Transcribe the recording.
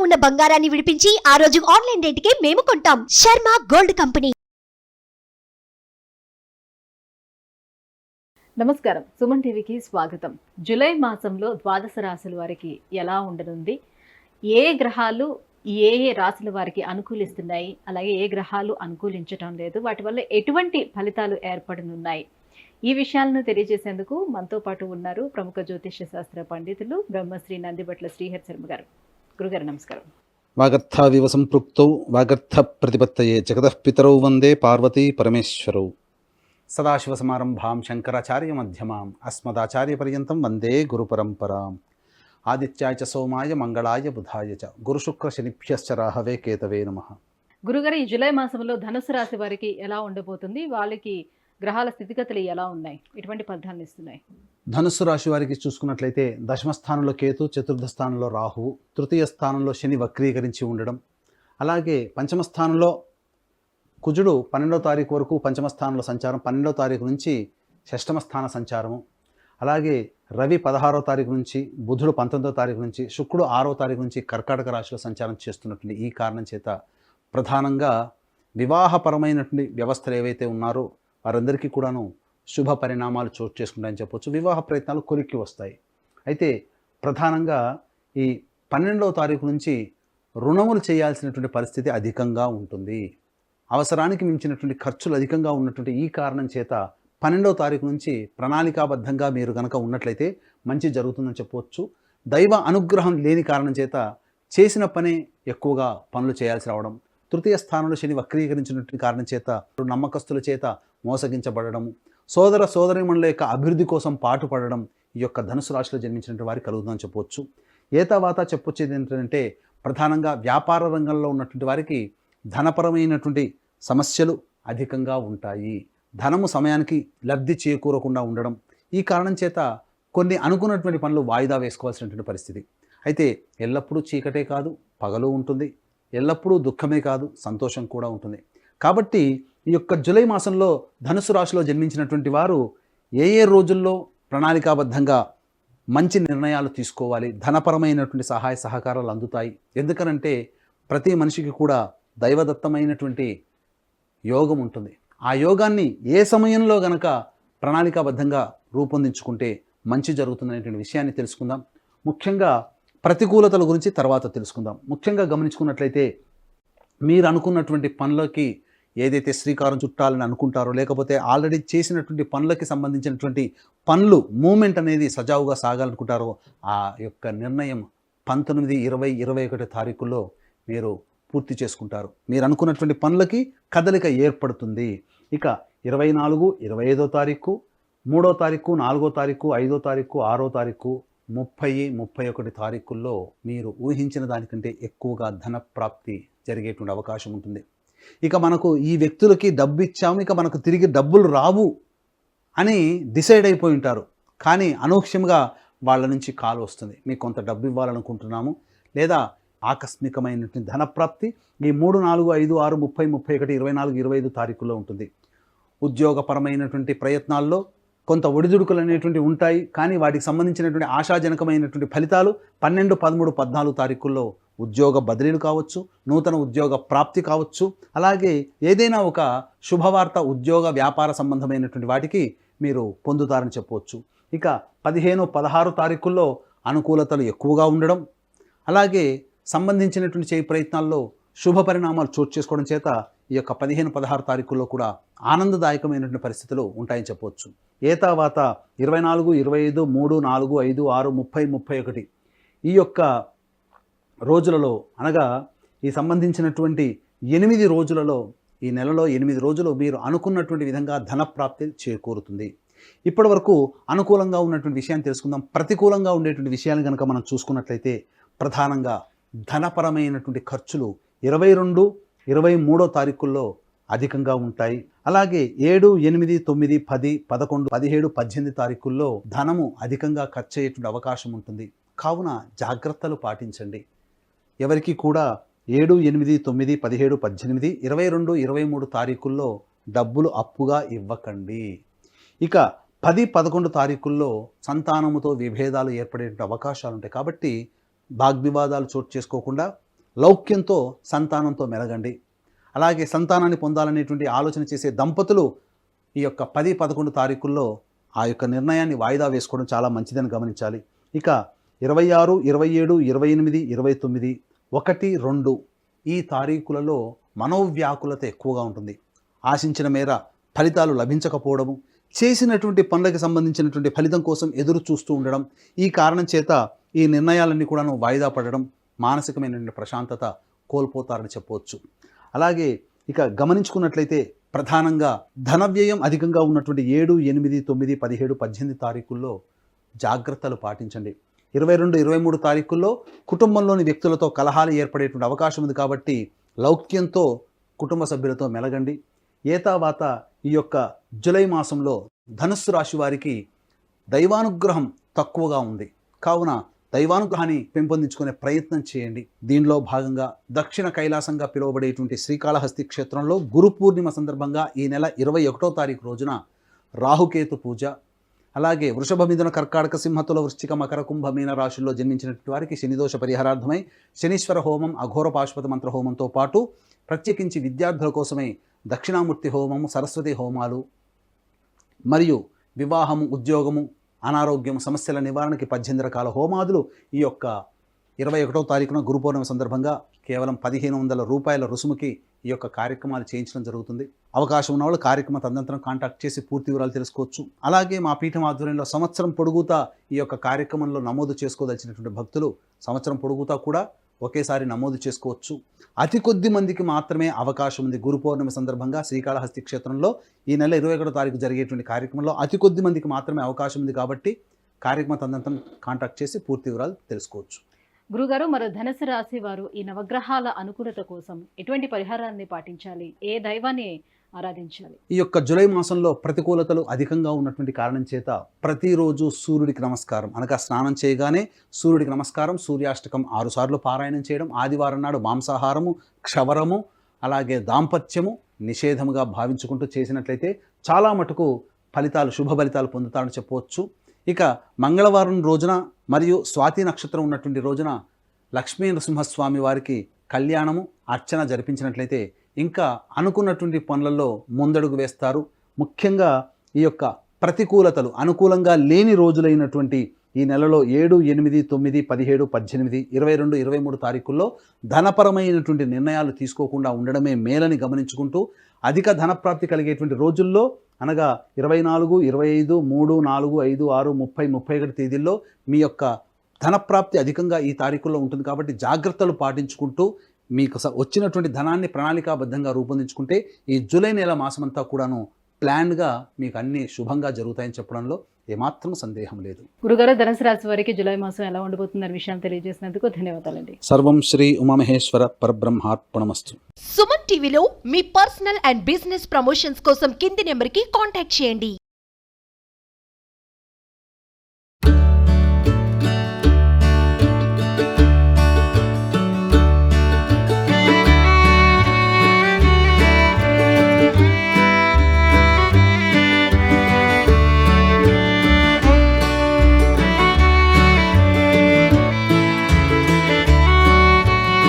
ఉన్న బంగారాన్ని విడిపించి ఆ రోజు ఆన్లైన్ రేటుకే మేము కొంటాం. Sharma gold company. నమస్కారం, సుమన్ టీవీకి స్వాగతం. జూలై మాసంలో ద్వాదశ రాశుల వారికి ఎలా ఉండనుంది, ఏ గ్రహాలు ఏ ఏ రాశుల వారికి అనుకూలిస్తున్నాయి, అలాగే ఏ గ్రహాలు అనుకూలించటం లేదు, వాటి వల్ల ఎటువంటి ఫలితాలు ఏర్పడనున్నాయి, ఈ విషయాలను తెలియజేసేందుకు మనతో పాటు ఉన్నారు ప్రముఖ జ్యోతిష్య శాస్త్ర పండితులు బ్రహ్మశ్రీ నందిబట్ల శ్రీహరి శర్మ గారు. గురుగారు నమస్కారం. వాగర్థావివ సంపృక్తౌ వాగర్థ ప్రతిపత్తయే జగతః పితరౌ వందే పార్వతీ పరమేశ్వరౌ. సదాశివసమారంభాం శంకరాచార్య మధ్యమాం అస్మదాచార్య పర్యంతం వందే గురు పరంపరాం. ఆదిత్యాయ చ సోమాయ మంగళాయ బుధాయ చ గురుశుక్ర శనిభ్యశ్చ రాహవే కేతవే నమః. గురుగారు, ఈ జూలై మాసంలో ధనుసు రాశి వారికి ఎలా ఉండబోతుంది, వాళ్ళకి గ్రహాల స్థితిగతులు ఎలా ఉన్నాయి, ఎటువంటి ఫలితాలను ఇస్తున్నాయి? ధనుస్సు రాశి వారికి చూసుకున్నట్లయితే దశమ స్థానంలో కేతు, చతుర్థ స్థానంలో రాహువు, తృతీయ స్థానంలో శని వక్రీకరించి ఉండడం, అలాగే పంచమ స్థానంలో కుజుడు 12వ తారీఖు వరకు పంచమ స్థానంలో సంచారం, 12వ తారీఖు నుంచి షష్టమ స్థాన సంచారము, అలాగే రవి 16వ తారీఖు నుంచి, బుధుడు 19వ తారీఖు నుంచి, శుక్రుడు 6వ తారీఖు నుంచి కర్కాటక రాశిలో సంచారం చేస్తున్నటువంటి ఈ కారణం చేత ప్రధానంగా వివాహపరమైనటువంటి వ్యవస్థలు ఏవైతే ఉన్నారో వారందరికీ కూడాను శుభ పరిణామాలు చోటు చేసుకుంటాయని చెప్పొచ్చు. వివాహ ప్రయత్నాలు కొలిక్కి వస్తాయి. అయితే ప్రధానంగా ఈ 12వ తారీఖు నుంచి రుణములు చేయాల్సినటువంటి పరిస్థితి అధికంగా ఉంటుంది. అవసరానికి మించినటువంటి ఖర్చులు అధికంగా ఉన్నటువంటి ఈ కారణం చేత 12వ తారీఖు నుంచి ప్రణాళికాబద్ధంగా మీరు కనుక ఉన్నట్లయితే మంచి జరుగుతుందని చెప్పవచ్చు. దైవ అనుగ్రహం లేని కారణం చేత చేసిన పనే ఎక్కువగా పనులు చేయాల్సి రావడం, తృతీయ స్థానంలో శని వక్రీకరించినటువంటి కారణం చేత నమ్మకస్తుల చేత మోసగించబడము, సోదర సోదరీమణుల యొక్క అభివృద్ధి కోసం పాటుపడడం ఈ యొక్క ధనుసు రాశిలో జన్మించినటువంటి వారికి కలుగుతుందని చెప్పవచ్చు. ఏతావాత చెప్పొచ్చేది ఏంటంటే ప్రధానంగా వ్యాపార రంగంలో ఉన్నటువంటి వారికి ధనపరమైనటువంటి సమస్యలు అధికంగా ఉంటాయి. ధనము సమయానికి లబ్ధి చేకూరకుండా ఉండడం, ఈ కారణం చేత కొన్ని అనుకున్నటువంటి పనులు వాయిదా వేసుకోవాల్సినటువంటి పరిస్థితి. అయితే ఎల్లప్పుడూ చీకటే కాదు పగలు ఉంటుంది, ఎల్లప్పుడూ దుఃఖమే కాదు సంతోషం కూడా ఉంటుంది. కాబట్టి ఈ యొక్క జూలై మాసంలో ధనుసు రాశిలో జన్మించినటువంటి వారు ఏ ఏ రోజుల్లో ప్రణాళికాబద్ధంగా మంచి నిర్ణయాలు తీసుకోవాలి, ధనపరమైనటువంటి సహాయ సహకారాలు అందుతాయి. ఎందుకనంటే ప్రతి మనిషికి కూడా దైవదత్తమైనటువంటి యోగం ఉంటుంది. ఆ యోగాన్ని ఏ సమయంలో గనక ప్రణాళికాబద్ధంగా రూపొందించుకుంటే మంచి జరుగుతుందనేటువంటి విషయాన్ని తెలుసుకుందాం. ముఖ్యంగా ప్రతికూలతల గురించి తర్వాత తెలుసుకుందాం. ముఖ్యంగా గమనించుకున్నట్లయితే మీరు అనుకున్నటువంటి పనులకి ఏదైతే శ్రీకారం చుట్టాలని అనుకుంటారో, లేకపోతే ఆల్రెడీ చేసినటువంటి పనులకి సంబంధించినటువంటి పనులు మూమెంట్ అనేది సజావుగా సాగాలనుకుంటారో ఆ యొక్క నిర్ణయం 19, 20, 21 తారీఖుల్లో మీరు పూర్తి చేసుకుంటారు. మీరు అనుకున్నటువంటి పనులకి కదలిక ఏర్పడుతుంది. ఇక 24, 25వ తారీఖు, 3వ తారీఖు, 4వ తారీఖు, 5వ తారీఖు, 6వ తారీఖు, 30, 31 తారీఖుల్లో మీరు ఊహించిన దానికంటే ఎక్కువగా ధన ప్రాప్తి జరిగేటువంటి అవకాశం ఉంటుంది. ఇక మనకు ఈ వ్యక్తులకి డబ్బు ఇచ్చాము, ఇక మనకు తిరిగి డబ్బులు రావు అని డిసైడ్ అయిపోయి ఉంటారు. కానీ అనూహ్యంగా వాళ్ళ నుంచి కాల్ వస్తుంది, మీకు కొంత డబ్బు ఇవ్వాలనుకుంటున్నాము, లేదా ఆకస్మికమైనటువంటి ధనప్రాప్తి ఈ 3, 4, 5, 6, 30, 31, 24, 25 తారీఖుల్లో ఉంటుంది. ఉద్యోగపరమైనటువంటి ప్రయత్నాల్లో కొంత ఒడిదుడుకులు అనేటువంటి ఉంటాయి. కానీ వాటికి సంబంధించినటువంటి ఆశాజనకమైనటువంటి ఫలితాలు 12, 13, 14 తారీఖుల్లో ఉద్యోగ బదిలీలు కావచ్చు, నూతన ఉద్యోగ ప్రాప్తి కావచ్చు, అలాగే ఏదైనా ఒక శుభవార్త ఉద్యోగ వ్యాపార సంబంధమైనటువంటి వాటికి మీరు పొందుతారని చెప్పవచ్చు. ఇక 15, 16 తారీఖుల్లో అనుకూలతలు ఎక్కువగా ఉండడం, అలాగే సంబంధించినటువంటి చేయి ప్రయత్నాల్లో శుభ పరిణామాలు చోటు చేసుకోవడం చేత ఈ యొక్క 15, 16 తారీఖుల్లో కూడా ఆనందదాయకమైనటువంటి పరిస్థితులు ఉంటాయని చెప్పవచ్చు. ఏతావాత 24, 25, 3, 4, 5, 6, 30, 31 ఈ యొక్క రోజులలో, అనగా ఈ సంబంధించినటువంటి 8 రోజులలో, ఈ నెలలో 8 రోజులు మీరు అనుకున్నటువంటి విధంగా ధనప్రాప్తి చేకూరుతుంది. ఇప్పటి వరకు అనుకూలంగా ఉన్నటువంటి విషయాన్ని తెలుసుకుందాం. ప్రతికూలంగా ఉండేటువంటి విషయాన్ని కనుక మనం చూసుకున్నట్లయితే ప్రధానంగా ధనపరమైనటువంటి ఖర్చులు 22, 23 తారీఖుల్లో అధికంగా ఉంటాయి. అలాగే 7, 8, 9, 10, 11, 17, 18 తారీఖుల్లో ధనము అధికంగా ఖర్చు అయ్యేటువంటి అవకాశం ఉంటుంది. కావున జాగ్రత్తలు పాటించండి. ఎవరికి కూడా 7, 8, 9, 17, 18, 22, 23 తారీఖుల్లో డబ్బులు అప్పుగా ఇవ్వకండి. ఇక 10, 11 తారీఖుల్లో సంతానముతో విభేదాలు ఏర్పడే అవకాశాలు ఉంటాయి. కాబట్టి వాగ్వివాదాలు చోటు చేసుకోకుండా లౌక్యంతో సంతానంతో మెలగండి. అలాగే సంతానాన్ని పొందాలనేటువంటి ఆలోచన చేసే దంపతులు ఈ యొక్క 10-11 తారీఖుల్లో ఆ యొక్క నిర్ణయాన్ని వాయిదా వేసుకోవడం చాలా మంచిదని గమనించాలి. ఇక 26, 27, 28, 29, 1, 2 ఈ తారీఖులలో మనోవ్యాకులత ఎక్కువగా ఉంటుంది. ఆశించిన మేర ఫలితాలు లభించకపోవడము, చేసినటువంటి పనులకు సంబంధించినటువంటి ఫలితం కోసం ఎదురు చూస్తూ ఉండడం, ఈ కారణం చేత ఈ నిర్ణయాలన్నీ కూడాను వాయిదా పడడం, మానసికమైనటువంటి ప్రశాంతత కోల్పోతారని చెప్పవచ్చు. అలాగే ఇక గమనించుకున్నట్లయితే ప్రధానంగా ధన వ్యయం అధికంగా ఉన్నటువంటి 7, 8, 9, 17, 18 తారీఖుల్లో జాగ్రత్తలు పాటించండి. 22, 23 తారీఖుల్లో కుటుంబంలోని వ్యక్తులతో కలహాలు ఏర్పడేటువంటి అవకాశం ఉంది కాబట్టి లౌక్యంతో కుటుంబ సభ్యులతో మెలగండి. ఏతావాత ఈ యొక్క జూలై మాసంలో ధనుస్సు రాశి వారికి దైవానుగ్రహం తక్కువగా ఉంది కావున దైవానుగ్రహాన్ని పెంపొందించుకునే ప్రయత్నం చేయండి. దీనిలో భాగంగా దక్షిణ కైలాసంగా పిలువబడేటువంటి శ్రీకాళహస్తి క్షేత్రంలో గురు పూర్ణిమ సందర్భంగా ఈ నెల 21వ తారీఖు రోజున రాహుకేతు పూజ, అలాగే వృషభ మిథున కర్కాటక సింహతుల వృశ్చిక మకర కుంభ మీన రాశుల్లో జన్మించినటువంటి వారికి శనిదోష పరిహారార్థమై శనీశ్వర హోమం, అఘోర పాశుపత మంత్ర హోమంతో పాటు ప్రత్యేకించి విద్యార్థుల కోసమై దక్షిణామూర్తి హోమము, సరస్వతి హోమాలు మరియు వివాహము, ఉద్యోగము, అనారోగ్యం సమస్యల నివారణకి 18 రకాల హోమాదులు ఈ యొక్క 21వ తారీఖున గురు పౌర్ణమి సందర్భంగా కేవలం 1500 రూపాయల రుసుముకి ఈ యొక్క కార్యక్రమాలు చేయించడం జరుగుతుంది. అవకాశం ఉన్న వాళ్ళు కార్యక్రమ తదనంతరం కాంటాక్ట్ చేసి పూర్తి వివరాలు తెలుసుకోవచ్చు. అలాగే మా పీఠం ఆధ్వర్యంలో సంవత్సరం పొడుగుతా ఈ యొక్క కార్యక్రమంలో నమోదు చేసుకోదలిచినటువంటి భక్తులు సంవత్సరం పొడుగుతా కూడా ఒకేసారి నమోదు చేసుకోవచ్చు. అతి కొద్ది మందికి మాత్రమే అవకాశం ఉంది. గురు పౌర్ణమి సందర్భంగా శ్రీకాళహస్తి క్షేత్రంలో ఈ నెల 21వ తారీఖు జరిగేటువంటి కార్యక్రమంలో అతి కొద్ది మందికి మాత్రమే అవకాశం ఉంది కాబట్టి కార్యక్రమ తదనంతరం కాంటాక్ట్ చేసి పూర్తి వివరాలు తెలుసుకోవచ్చు. గురుగారు, మరి ధనుసు రాశి వారు ఈ నవగ్రహాల అనుకూలత కోసం ఎటువంటి పరిహారాన్ని పాటించాలి? ఏ దైవాన్ని ఆరాధించాలి? ఈ యొక్క జూలై మాసంలో ప్రతికూలతలు అధికంగా ఉన్నటువంటి కారణం చేత ప్రతిరోజు సూర్యుడికి నమస్కారం అనగా స్నానం చేయగానే సూర్యుడికి నమస్కారం, సూర్యాష్టకం 6 సార్లు పారాయణం చేయడం, ఆదివారం నాడు మాంసాహారము, క్షవరము, అలాగే దాంపత్యము నిషేధముగా భావించుకుంటూ చేసినట్లయితే చాలా మటుకు ఫలితాలు, శుభ ఫలితాలు పొందుతారని చెప్పవచ్చు. ఇక మంగళవారం రోజున మరియు స్వాతి నక్షత్రం ఉన్నటువంటి రోజున లక్ష్మీ నరసింహస్వామి వారికి కళ్యాణము, అర్చన జరిపించినట్లయితే ఇంకా అనుకున్నటువంటి పనులలో ముందడుగు వేస్తారు. ముఖ్యంగా ఈ యొక్క ప్రతికూలతలు అనుకూలంగా లేని రోజులైనటువంటి ఈ నెలలో 7, 8, 9, 17, 18, 22, 23 తారీఖుల్లో ధనపరమైనటువంటి నిర్ణయాలు తీసుకోకుండా ఉండడమే మేలని గమనించుకుంటూ అధిక ధనప్రాప్తి కలిగేటువంటి రోజుల్లో అనగా 24, 25, 3, 4, 5, 6, 30, 31 తేదీల్లో మీ యొక్క ధనప్రాప్తి అధికంగా ఈ తారీఖుల్లో ఉంటుంది కాబట్టి జాగ్రత్తలు పాటించుకుంటూ మీకు వచ్చినటువంటి ధనాన్ని ప్రణాళికాబద్ధంగా రూపొందించుకుంటే ఈ జూలై నెల మాసమంతా కూడాను ప్లాన్గా మీకు అన్ని శుభంగా జరుగుతాయని చెప్పడంలో ఏమాత్రం సందేహం లేదు. గురుగారు, ధనుసు రాశి వారికి జూలై మాసం ఎలా ఉండబోతుందనే విషయాన్ని తెలియజేసినందుకు ధన్యవాదాలండి. సర్వం శ్రీ ఉమామహేశ్వర పరబ్రహ్మార్పణమస్తు. సుమన్ టీవీలో మీ పర్సనల్ అండ్ బిజినెస్ ప్రమోషన్స్ కోసం కింది నెంబర్కి కాంటాక్ట్ చేయండి.